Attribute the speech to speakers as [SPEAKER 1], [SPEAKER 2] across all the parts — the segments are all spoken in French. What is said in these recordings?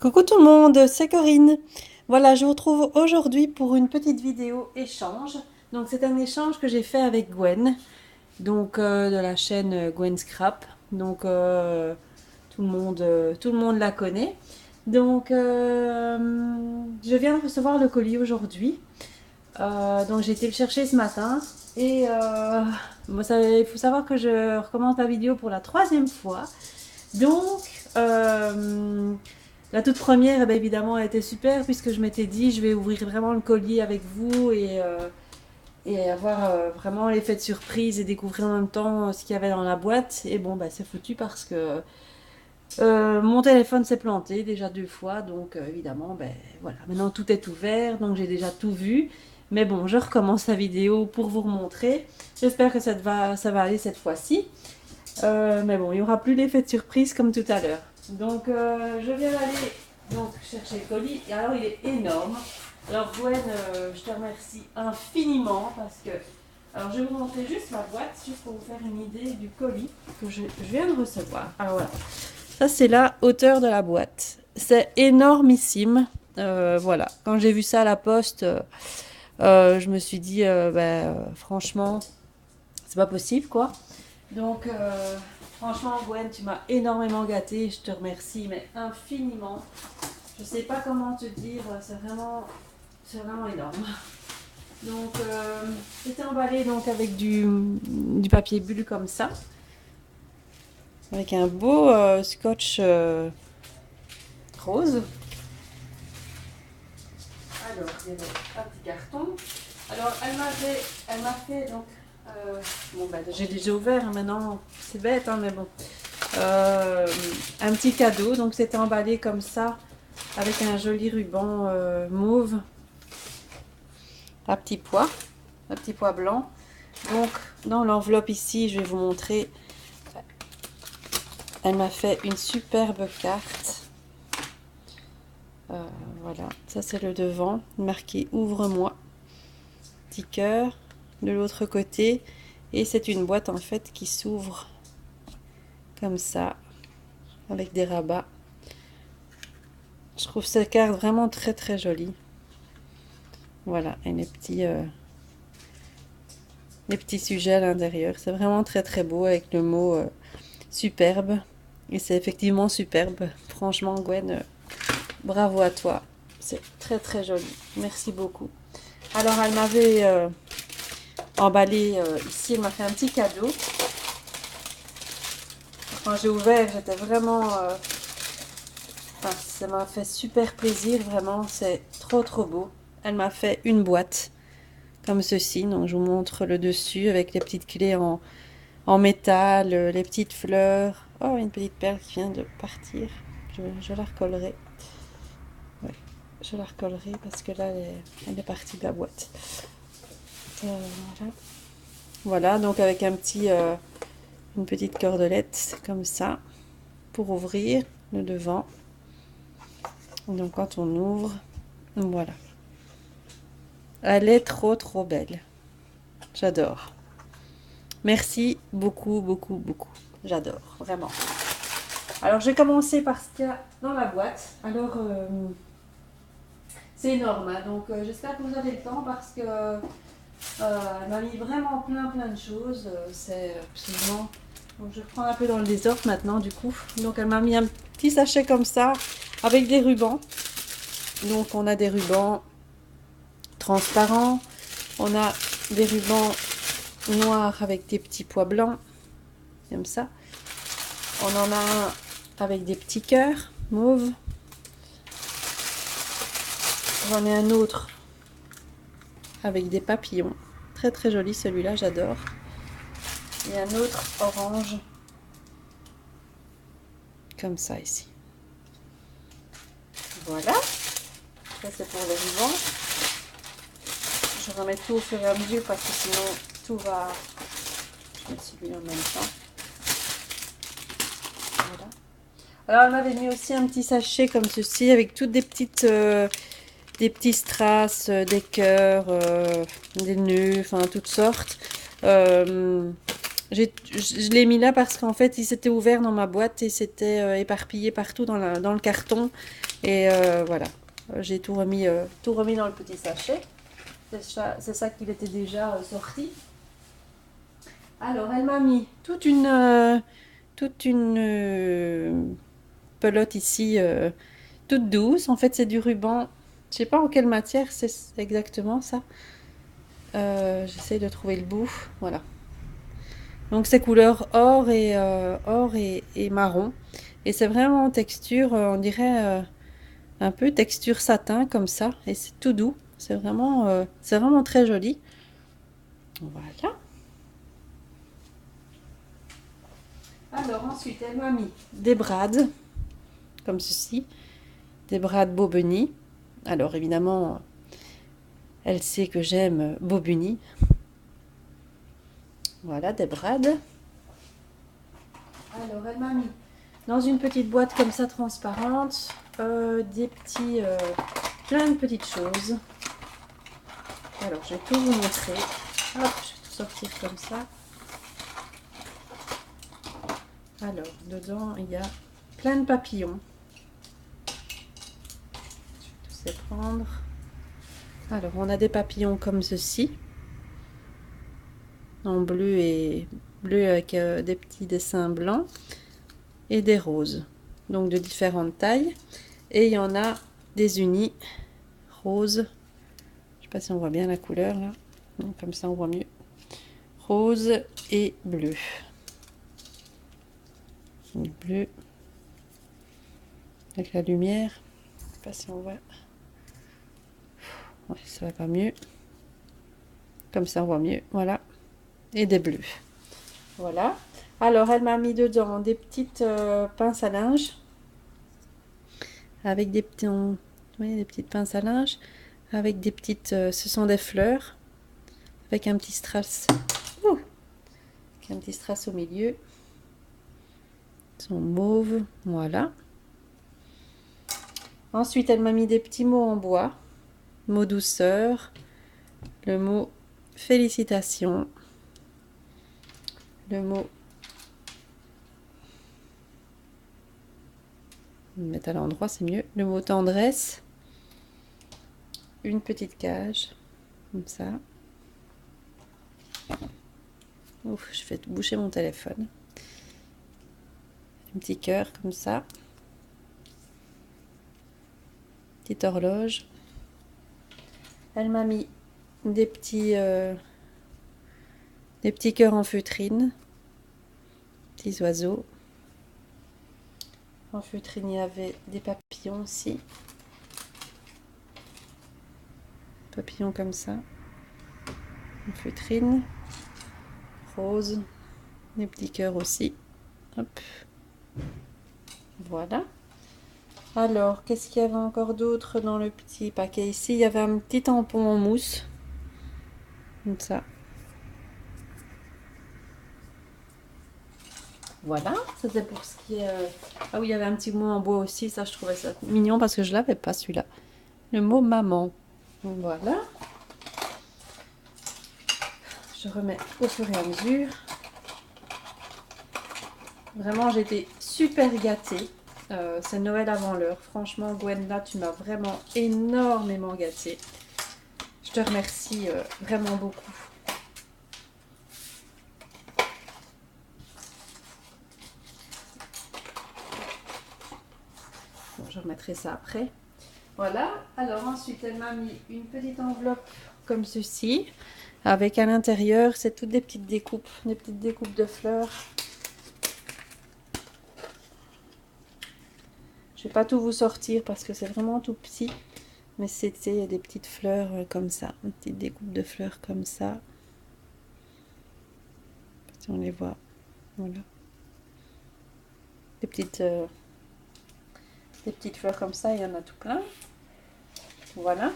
[SPEAKER 1] Coucou tout le monde, c'est Corinne. Voilà, je vous retrouve aujourd'hui pour une petite vidéo échange. Donc c'est un échange que j'ai fait avec Gwen, donc de la chaîne Gwen Scrap. Donc tout le monde la connaît. Donc je viens de recevoir le colis aujourd'hui. Donc j'ai été le chercher ce matin et il faut savoir que je recommence la vidéo pour la troisième fois. Donc la toute première, eh bien, évidemment, elle était super puisque je m'étais dit je vais ouvrir vraiment le colis avec vous et avoir vraiment l'effet de surprise et découvrir en même temps ce qu'il y avait dans la boîte. Et bon, bah, c'est foutu parce que mon téléphone s'est planté déjà 2 fois. Donc évidemment, ben voilà, maintenant tout est ouvert, donc j'ai déjà tout vu. Mais bon, je recommence la vidéo pour vous remontrer. J'espère que ça va aller cette fois-ci. Mais bon, il n'y aura plus l'effet de surprise comme tout à l'heure. Donc, je viens d'aller donc, chercher le colis. Et alors, il est énorme. Alors, Gwen, je te remercie infiniment parce que. Alors, je vais vous montrer juste la boîte, juste pour vous faire une idée du colis que je viens de recevoir. Alors, voilà. Ça, c'est la hauteur de la boîte. C'est énormissime. Voilà. Quand j'ai vu ça à la poste, je me suis dit, franchement, c'est pas possible, quoi. Donc, franchement, Gwen, tu m'as énormément gâtée. Je te remercie, mais infiniment. Je sais pas comment te dire. C'est vraiment énorme. Donc, c'était emballé donc avec du papier bulle comme ça, avec un beau scotch rose. Alors, il y avait un petit carton. Alors, elle m'a fait donc. Bon, bah, j'ai déjà ouvert hein, maintenant, c'est bête, hein, mais bon. Un petit cadeau, donc c'était emballé comme ça, avec un joli ruban mauve, à petit pois blanc. Donc, dans l'enveloppe ici, je vais vous montrer. Elle m'a fait une superbe carte. Voilà, ça c'est le devant, marqué ouvre-moi, petit cœur de l'autre côté, et c'est une boîte en fait qui s'ouvre comme ça, avec des rabats. Je trouve cette carte vraiment très très jolie. Voilà, et les petits sujets à l'intérieur. C'est vraiment très très beau avec le mot superbe. Et c'est effectivement superbe. Franchement, Gwen, bravo à toi. C'est très très joli. Merci beaucoup. Alors, elle m'avait emballé ici. Elle m'a fait un petit cadeau. Quand j'ai ouvert, j'étais vraiment... ça m'a fait super plaisir, vraiment. C'est trop trop beau. Elle m'a fait une boîte comme ceci. Donc, je vous montre le dessus avec les petites clés en métal, les petites fleurs. Oh, une petite perle qui vient de partir. Je la recollerai. Ouais, je la recollerai parce que là, elle est partie de la boîte. Voilà. Voilà, donc avec une petite cordelette comme ça pour ouvrir le devant. Donc quand on ouvre, voilà. Elle est trop trop belle. J'adore. Merci beaucoup, beaucoup, beaucoup. J'adore, vraiment. Alors, je vais commencer par ce qu'il y a dans la boîte. Alors, c'est énorme, hein, donc j'espère que vous avez le temps parce que elle m'a mis vraiment plein de choses. C'est absolument... Donc, je reprends un peu dans le désordre maintenant, du coup. Donc, elle m'a mis un petit sachet comme ça avec des rubans. Donc, on a des rubans transparents. On a des rubans noirs avec des petits pois blancs. Comme ça. On en a un avec des petits cœurs mauves. J'en ai un autre avec des papillons. Très très joli celui-là, j'adore. Et un autre orange. Comme ça ici. Voilà. Ça c'est pour les rubans. Je remets tout au fur et à mesure parce que sinon tout va... Je mets celui-là en même temps. Voilà. Alors elle m'avait mis aussi un petit sachet comme ceci avec toutes des petits strass, des cœurs, des nœuds, enfin toutes sortes. Je l'ai mis là parce qu'en fait, il s'était ouvert dans ma boîte et s'était éparpillé partout dans le carton. Et voilà, j'ai tout remis dans le petit sachet. C'est ça qu'il était déjà sorti. Alors, elle m'a mis toute une pelote ici, toute douce. En fait, c'est du ruban. Je sais pas en quelle matière c'est exactement ça. J'essaie de trouver le bout. Voilà. Donc c'est couleur or et marron. Et c'est vraiment texture, on dirait un peu texture satin comme ça. Et c'est tout doux. C'est vraiment très joli. Voilà. Alors ensuite, elle m'a mis des brades, comme ceci. Des brades Bobuni. Alors évidemment, elle sait que j'aime Bobuni. Voilà, des brades. Alors elle m'a mis dans une petite boîte comme ça transparente plein de petites choses. Alors je vais tout vous montrer. Hop, je vais tout sortir comme ça. Alors dedans il y a plein de papillons. Je vais tous les prendre. Alors on a des papillons comme ceci, en bleu avec des petits dessins blancs et des roses, donc de différentes tailles. Et il y en a des unis roses. Je sais pas si on voit bien la couleur là. Donc, comme ça on voit mieux. Rose et bleu. Bleu avec la lumière. Je sais pas si on voit. Ouais, ça va pas mieux. Comme ça on voit mieux. Voilà. Et des bleus. Voilà. Alors elle m'a mis dedans des petites pinces à linge. Avec des des petites pinces à linge. Avec des petites. Ce sont des fleurs. Avec un petit strass. Avec un petit strass au milieu. Ils sont mauves. Voilà. Ensuite, elle m'a mis des petits mots en bois. Mot douceur. Le mot félicitations. Le mot. Mettre à l'endroit, c'est mieux. Le mot tendresse. Une petite cage. Comme ça. Ouf, je fais boucher mon téléphone. Un petit cœur comme ça. Petite horloge. Elle m'a mis des petits cœurs en feutrine. Petits oiseaux. En feutrine, il y avait des papillons aussi. Papillons comme ça. En feutrine. Rose. Des petits cœurs aussi. Hop. Voilà. Alors, qu'est-ce qu'il y avait encore d'autre dans le petit paquet ici? Il y avait un petit tampon en mousse. Comme ça. Voilà, c'était pour ce qui est... Ah oui, il y avait un petit mot en bois aussi. Ça, je trouvais ça mignon parce que je l'avais pas celui-là. Le mot maman. Voilà. Je remets au fur et à mesure. Vraiment, j'étais super gâtée. C'est Noël avant l'heure. Franchement, Gwenda, tu m'as vraiment énormément gâtée. Je te remercie vraiment beaucoup. Bon, je remettrai ça après. Voilà. Alors ensuite, elle m'a mis une petite enveloppe comme ceci. Avec à l'intérieur, c'est toutes des petites découpes de fleurs. Je vais pas tout vous sortir parce que c'est vraiment tout petit. Mais c'était des petites fleurs comme ça. Une petite découpe de fleurs comme ça. Si on les voit. Voilà. Des petites fleurs comme ça. Il y en a tout plein. Voilà.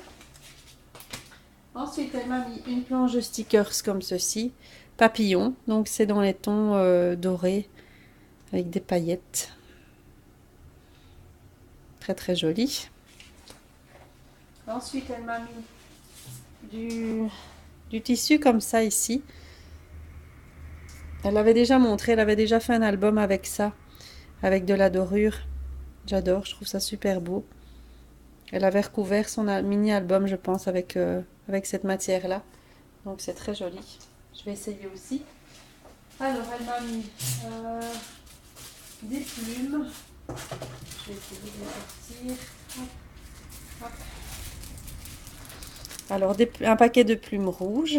[SPEAKER 1] Ensuite, elle m'a mis une planche de stickers comme ceci. Papillon. Donc c'est dans les tons dorés. Avec des paillettes. Très très joli. Ensuite, elle m'a mis du tissu comme ça ici. Elle avait déjà montré, elle avait déjà fait un album avec ça, avec de la dorure. J'adore, je trouve ça super beau. Elle avait recouvert son mini-album, je pense, avec cette matière-là. Donc c'est très joli. Je vais essayer aussi. Alors, elle m'a mis des plumes. Je vais essayer de les sortir. Hop, hop. Alors, un paquet de plumes rouges.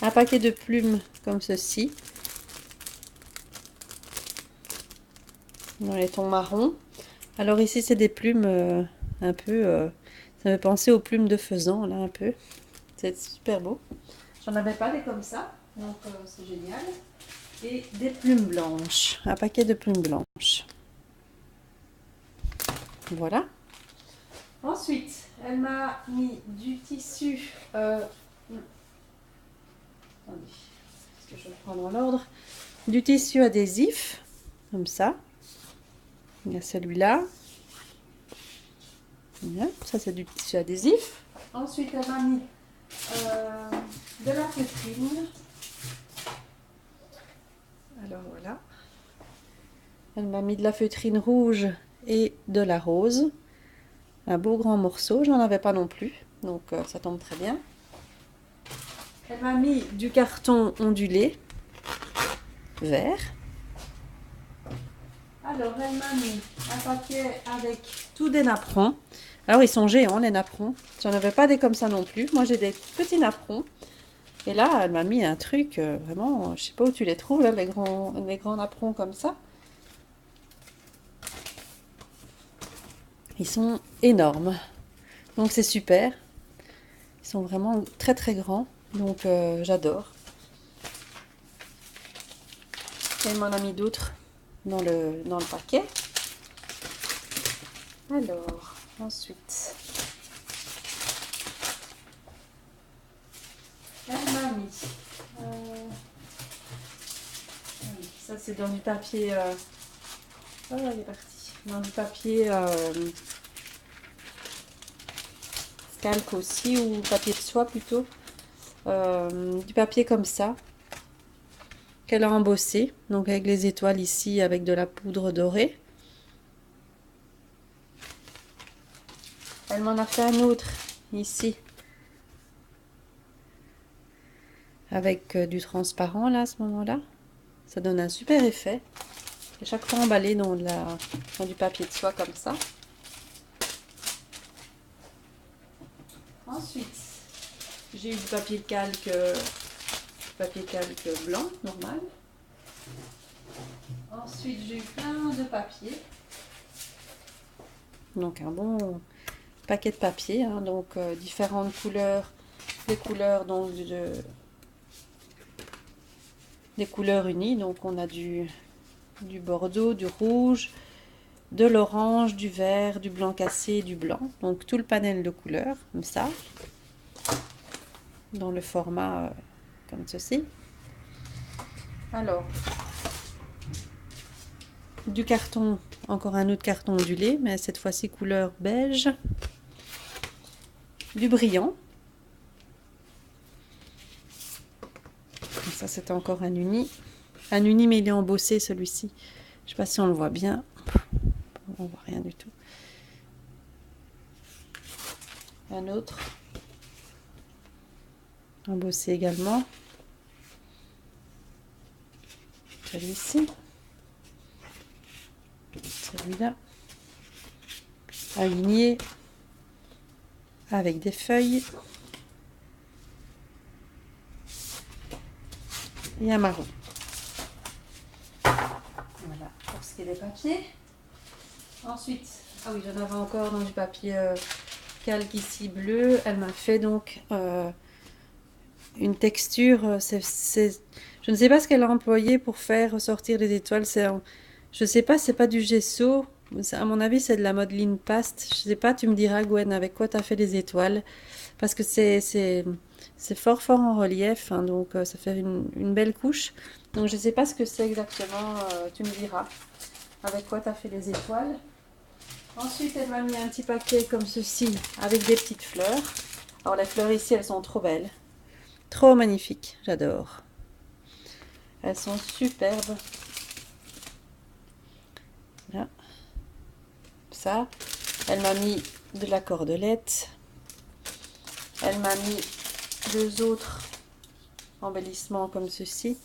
[SPEAKER 1] Un paquet de plumes comme ceci. Dans les tons marrons. Alors ici, c'est des plumes un peu... ça me fait penser aux plumes de faisan, là, un peu. C'est super beau. J'en avais pas des comme ça, donc c'est génial. Et des plumes blanches. Un paquet de plumes blanches. Voilà. Ensuite, elle m'a mis du tissu... attendez, est-ce que je vais le prendre dans l'ordre? Du tissu adhésif, comme ça. Il y a celui-là. Bien, ça c'est du tissu adhésif. Ensuite, elle m'a mis de la feutrine. Alors voilà. Elle m'a mis de la feutrine rouge et de la rose. Un beau grand morceau, j'en avais pas non plus, donc ça tombe très bien. Elle m'a mis du carton ondulé vert. Alors elle m'a mis un paquet avec tous des napperons. Alors ils sont géants les napperons. J'en avais pas des comme ça non plus. Moi j'ai des petits napperons. Et là elle m'a mis un truc vraiment, je sais pas où tu les trouves là, les grands napperons comme ça. Ils sont énormes. Donc c'est super. Ils sont vraiment très très grands. Donc j'adore. Et il m'en a mis d'autres dans le paquet. Alors, ensuite, elle m'a mis... ça c'est dans du papier... oh, il est parti. Dans du papier calque aussi, ou papier de soie plutôt. Du papier comme ça, qu'elle a embossé. Donc avec les étoiles ici, avec de la poudre dorée. Elle m'en a fait un autre ici. Avec du transparent là à ce moment-là. Ça donne un super effet. Et chaque fois emballé dans du papier de soie comme ça. Ensuite, j'ai eu du papier calque blanc, normal. Ensuite, j'ai eu plein de papier. Donc un bon paquet de papier, hein, donc différentes couleurs, des couleurs donc des couleurs unies. Donc on a du bordeaux, du rouge, de l'orange, du vert, du blanc cassé, du blanc. Donc tout le panel de couleurs, comme ça. Dans le format comme ceci. Alors, du carton, encore un autre carton ondulé, mais cette fois-ci couleur beige. Du brillant. Ça, c'est encore un uni. Un uni, mais il est embossé celui-ci. Je sais pas si on le voit bien. On voit rien du tout. Un autre. Embossé également. Celui-ci. Celui-là. Aligné. Avec des feuilles. Et un marron. Voilà, pour ce qui est des papiers. Ensuite, ah oui, j'en avais encore dans du papier calque ici bleu. Elle m'a fait donc une texture. Je ne sais pas ce qu'elle a employé pour faire ressortir les étoiles. Je ne sais pas, c'est pas du gesso. À mon avis, c'est de la modeline paste. Je ne sais pas, tu me diras, Gwen, avec quoi tu as fait les étoiles. Parce que c'est fort fort en relief, hein, donc ça fait une belle couche. Donc je ne sais pas ce que c'est exactement, tu me diras avec quoi tu as fait les étoiles. Ensuite elle m'a mis un petit paquet comme ceci avec des petites fleurs. Alors les fleurs ici elles sont trop belles, trop magnifiques, j'adore. Elles sont superbes. Là. Ça. Elle m'a mis de la cordelette. Elle m'a mis 2 autres embellissements comme ceci.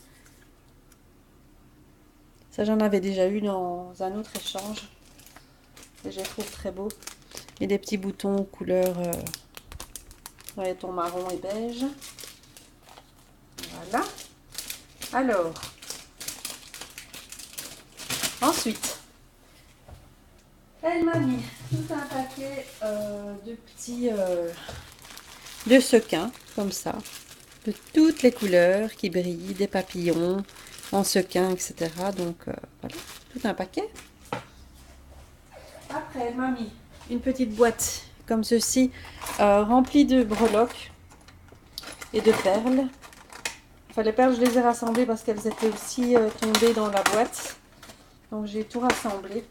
[SPEAKER 1] Ça, j'en avais déjà eu dans un autre échange. Et je les trouve très beaux. Et des petits boutons couleur dans les tons marron et beige. Voilà. Alors, ensuite, elle m'a mis tout un paquet de petits de sequins, comme ça, de toutes les couleurs qui brillent, des papillons en sequins, etc. Donc, voilà, tout un paquet. Après, elle m'a mis une petite boîte comme ceci, remplie de breloques et de perles. Enfin, les perles, je les ai rassemblées parce qu'elles étaient aussi tombées dans la boîte. Donc, j'ai tout rassemblé.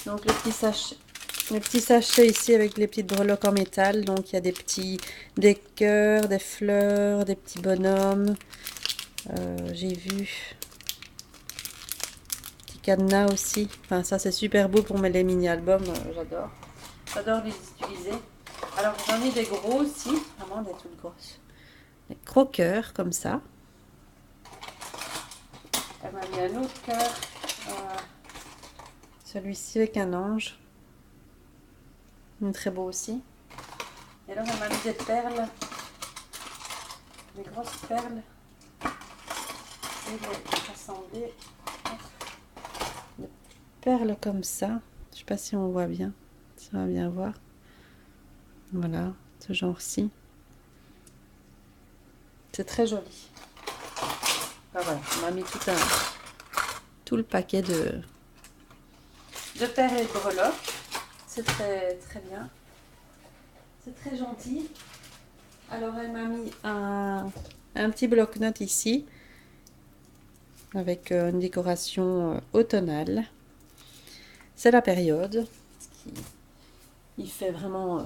[SPEAKER 1] Donc, les petits sachets ici avec les petites breloques en métal. Donc, il y a des cœurs, des fleurs, des petits bonhommes. J'ai vu petit cadenas aussi. Enfin, ça, c'est super beau pour les mini-albums. J'adore. J'adore les utiliser. Alors, j'en ai des gros aussi. Vraiment des toutes grosses. Des croqueurs comme ça. Elle m'a mis un autre cœur. Celui-ci avec un ange. Très beau aussi. Et alors, elle m'a mis des perles. Des grosses perles. Et les rassembler. Des perles comme ça. Je sais pas si on voit bien. Ça va bien voir. Voilà, ce genre-ci. C'est très joli. Ah, voilà, on m'a mis tout le paquet de perles et de breloques. C'est très, très bien. C'est très gentil. Alors, elle m'a mis un petit bloc-notes ici. Avec une décoration automnale. C'est la période. Il fait vraiment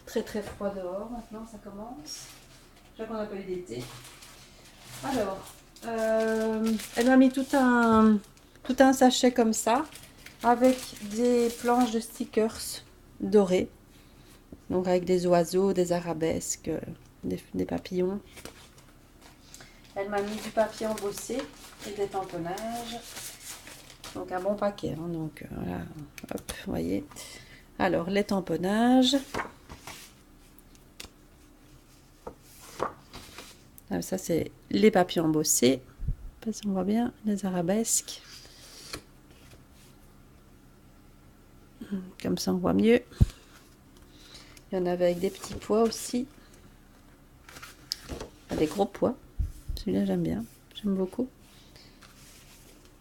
[SPEAKER 1] très très froid dehors. Maintenant, ça commence. Je crois qu'on n'a pas eu d'été. Alors, elle m'a mis tout un sachet comme ça, avec des planches de stickers dorés. Donc avec des oiseaux, des arabesques, des papillons. Elle m'a mis du papier embossé et des tamponnages. Donc un bon paquet. Hein. Donc voilà, hop, vous voyez. Alors les tamponnages. Ah, ça c'est les papiers embossés. Je sais pas si on voit bien les arabesques. Comme ça on voit mieux. Il y en avait avec des petits pois aussi. Des gros pois. Celui-là j'aime bien. J'aime beaucoup.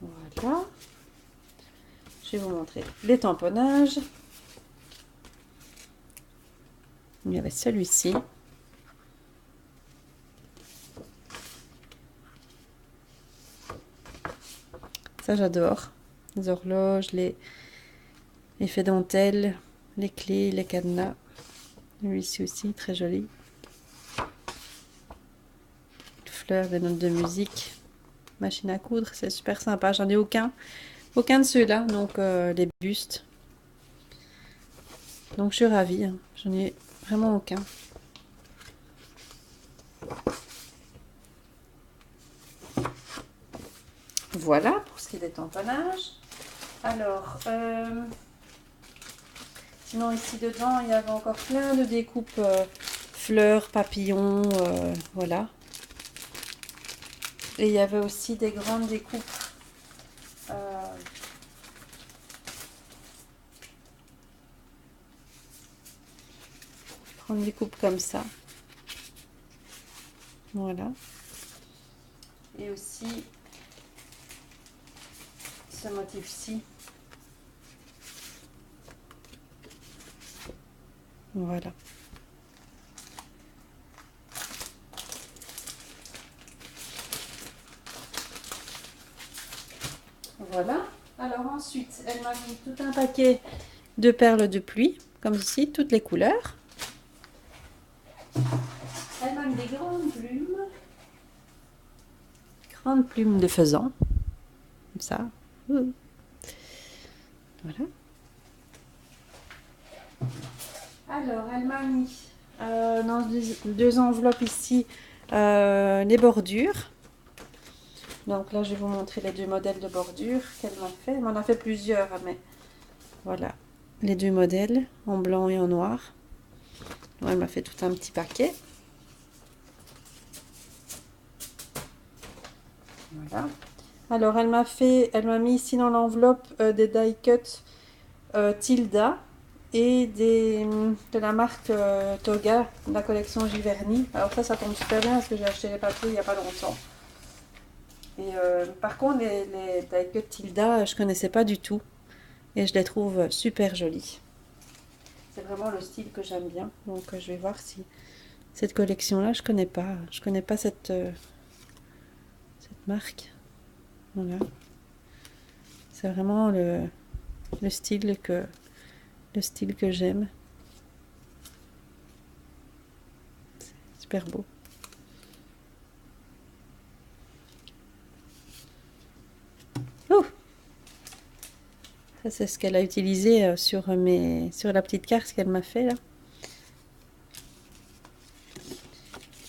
[SPEAKER 1] Voilà. Je vais vous montrer les tamponnages. Il y avait celui-ci. Ça j'adore. Les horloges, les effets dentelle, les clés, les cadenas. Celui-ci aussi, très joli. Fleurs, des notes de musique. Machine à coudre, c'est super sympa. J'en ai aucun de ceux-là, donc les bustes. Donc je suis ravie. Hein. J'en ai vraiment aucun. Voilà pour ce qui est des tamponnages. Alors, sinon ici dedans, il y avait encore plein de découpes fleurs, papillons, voilà. Et il y avait aussi des grandes découpes. Grandes découpes comme ça. Voilà. Et aussi ce motif-ci. Voilà. Voilà. Alors ensuite, elle m'a mis tout un paquet de perles de pluie, comme ici, toutes les couleurs. Elle m'a mis des grandes plumes. en plume de faisan. Comme ça. Voilà. Alors, elle m'a mis dans deux enveloppes ici les bordures. Donc là, je vais vous montrer les deux modèles de bordure qu'elle m'a fait. Elle m'en a fait plusieurs, mais voilà. Les deux modèles, en blanc et en noir. Donc, elle m'a fait tout un petit paquet. Voilà. Alors, elle m'a mis ici dans l'enveloppe des die cut Tilda et de la marque Toga, de la collection Giverny. Alors ça tombe super bien parce que j'ai acheté les papiers il n'y a pas longtemps. Et par contre, les die cut Tilda, je connaissais pas du tout et je les trouve super jolies. C'est vraiment le style que j'aime bien. Donc je vais voir si cette collection-là, je connais pas cette marque. Voilà. C'est vraiment le style que j'aime. C'est super beau. Oh, ça c'est ce qu'elle a utilisé sur la petite carte qu'elle m'a fait là.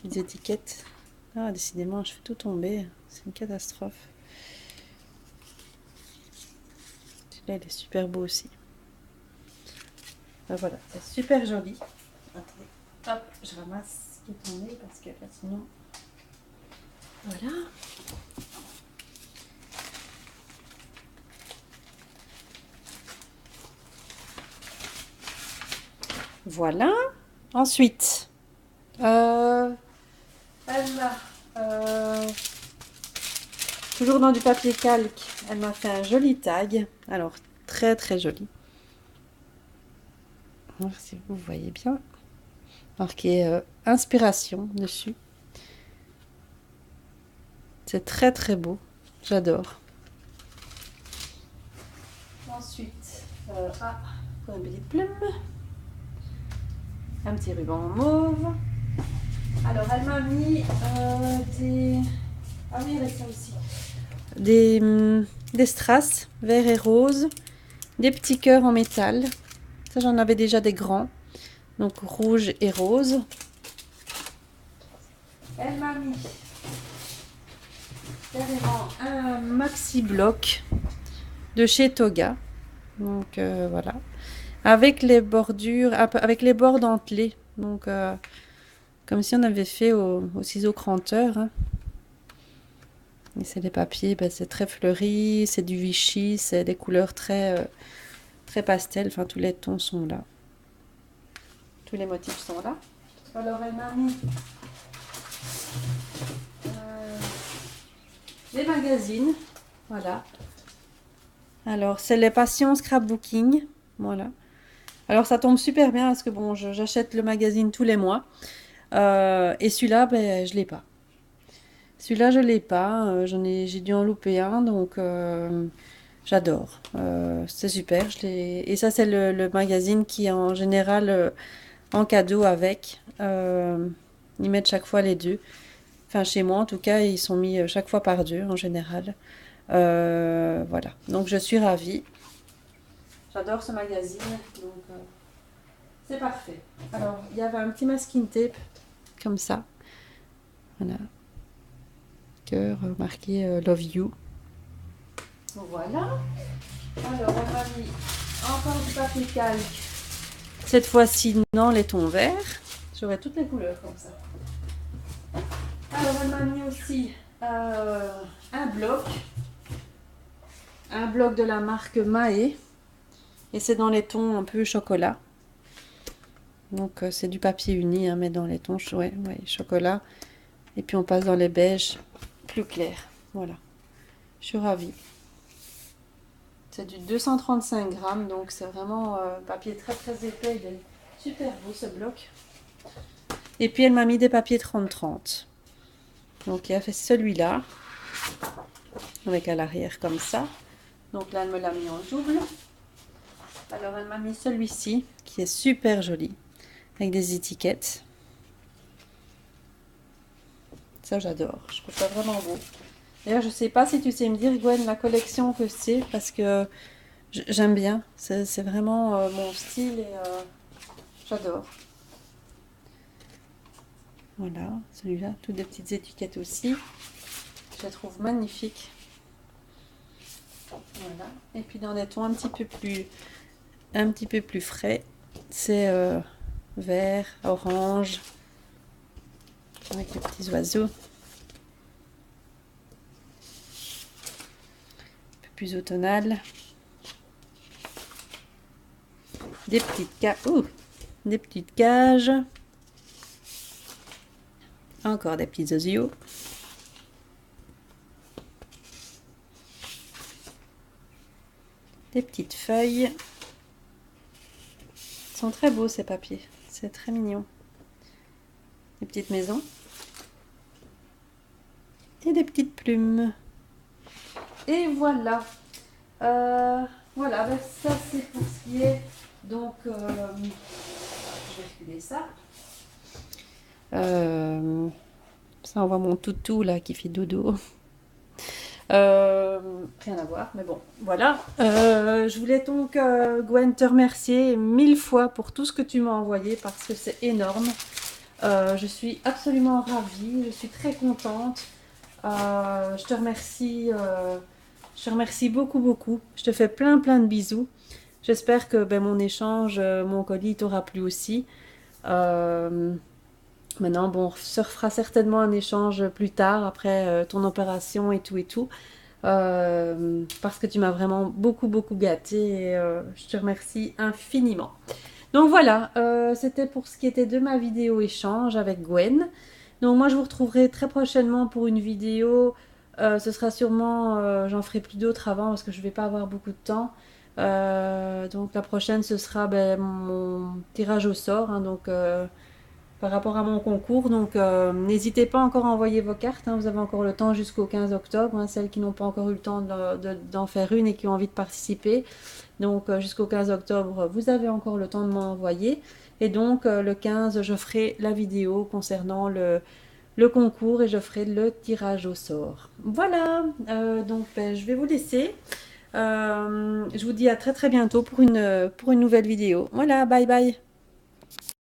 [SPEAKER 1] Petites étiquettes. Ah, décidément, je fais tout tomber. C'est une catastrophe. Celui-là, il est super beau aussi. Ben voilà, c'est super joli. Attendez, hop, je ramasse ce qui est tombé parce que là, sinon... Voilà. Voilà. Ensuite, elle m'a... toujours dans du papier calque, elle m'a fait un joli tag. Alors, très très joli. Alors, si vous voyez bien. Marqué inspiration dessus. C'est très très beau. J'adore. Ensuite, un billet de plume. Un petit ruban mauve. Alors, elle m'a mis des... Ah oui, il reste ça aussi. Des strass vert et rose. Des petits cœurs en métal. Ça, j'en avais déjà des grands. Donc, rouge et rose. Elle m'a mis carrément un maxi bloc de chez Toga. Donc, voilà. Avec les bordures, avec les bords dentelés. Donc, comme si on avait fait au ciseau cranteur. Hein. Et c'est les papiers, ben, c'est très fleuri, c'est du Vichy, c'est des couleurs très, très pastel. Enfin, tous les tons sont là. Tous les motifs sont là. Alors, elle m'a mis les magazines. Voilà. Alors, c'est les passions scrapbooking. Voilà. Alors, ça tombe super bien parce que bon, j'achète le magazine tous les mois. Et celui-là, ben, je l'ai pas. Celui-là, je l'ai pas. J'ai dû en louper un, donc j'adore. C'est super. Et ça, c'est le magazine qui est en général en cadeau avec. Ils mettent chaque fois les deux. Enfin, chez moi, en tout cas, ils sont mis chaque fois par deux, en général. Voilà. Donc, je suis ravie. J'adore ce magazine. Donc, c'est parfait. Alors, il y avait un petit masking tape, comme ça. Voilà. Cœur marqué Love You. Voilà. Alors, on m'a mis encore du papier calque. Cette fois-ci, dans les tons verts. J'aurai toutes les couleurs comme ça. Alors, elle m'a mis aussi un bloc. Un bloc de la marque Mahé. Et c'est dans les tons un peu chocolat. Donc, c'est du papier uni, hein, mais dans les tons chocolat. Et puis, on passe dans les beiges plus clairs. Voilà. Je suis ravie. C'est du 235 grammes, donc c'est vraiment papier très très épais. Il est super beau ce bloc. Et puis elle m'a mis des papiers 30-30. Donc elle a fait celui-là, avec à l'arrière comme ça. Donc là elle me l'a mis en double. Alors elle m'a mis celui-ci, qui est super joli, avec des étiquettes. Ça j'adore, je trouve ça vraiment beau. D'ailleurs, je sais pas si tu sais me dire, Gwen, la collection que c'est, parce que j'aime bien. C'est vraiment mon style et j'adore. Voilà, celui-là, toutes des petites étiquettes aussi. Je la trouve magnifique. Voilà. Et puis dans des tons un petit peu plus frais, c'est vert, orange, avec les petits oiseaux. Un peu plus automnal. Des des petites cages. Encore des petits osios. Des petites feuilles. Ils sont très beaux ces papiers. C'est très mignon. Des petites maisons. Et des petites plumes. Et voilà. Voilà, ben ça c'est pour ce qui est. Donc, je vais reculer ça. Ça, on voit mon toutou là qui fait dodo. Rien à voir, mais bon, voilà. Je voulais donc, Gwen, te remercier 1000 fois pour tout ce que tu m'as envoyé parce que c'est énorme. Je suis absolument ravie, je suis très contente. Je te remercie beaucoup, beaucoup. Je te fais plein, plein de bisous. J'espère que ben, mon échange, mon colis t'aura plu aussi. Euh, Maintenant, bon, on se refera certainement un échange plus tard, après ton opération et tout et tout. Parce que tu m'as vraiment beaucoup, beaucoup gâtée et je te remercie infiniment. Donc voilà, c'était pour ce qui était de ma vidéo échange avec Gwen. Donc moi, je vous retrouverai très prochainement pour une vidéo. Ce sera sûrement, j'en ferai plus d'autres avant parce que je vais pas avoir beaucoup de temps. Donc la prochaine, ce sera ben, mon tirage au sort. Hein, donc par rapport à mon concours. Donc, n'hésitez pas encore à envoyer vos cartes. Hein, vous avez encore le temps jusqu'au 15 octobre. Hein, celles qui n'ont pas encore eu le temps d'en faire une et qui ont envie de participer. Donc, jusqu'au 15 octobre, vous avez encore le temps de m'envoyer. Et donc, le 15, je ferai la vidéo concernant le concours et je ferai le tirage au sort. Voilà, donc ben, je vais vous laisser. Je vous dis à très très bientôt pour une nouvelle vidéo. Voilà, bye bye.